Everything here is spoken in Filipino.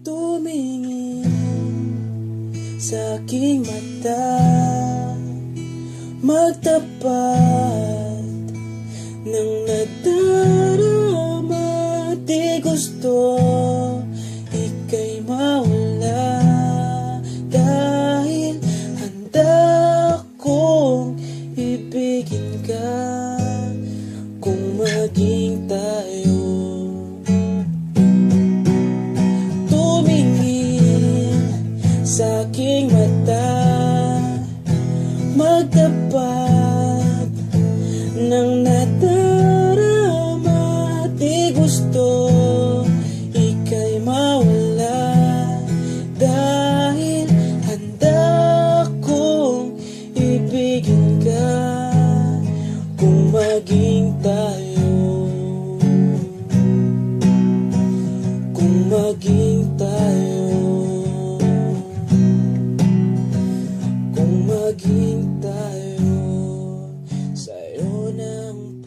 Tumingin sa aking mata, magtapat ng nadarama. Di gusto ika'y mawala, dahil handa kong ibigin ka kung maging tayo. Sa aking mata, magtapat ng nadarama. Di gusto ika'y mawala, dahil handa kong ibigin ka kung maging tayo. Kung maging tayo, maging tayo, sa'yo ng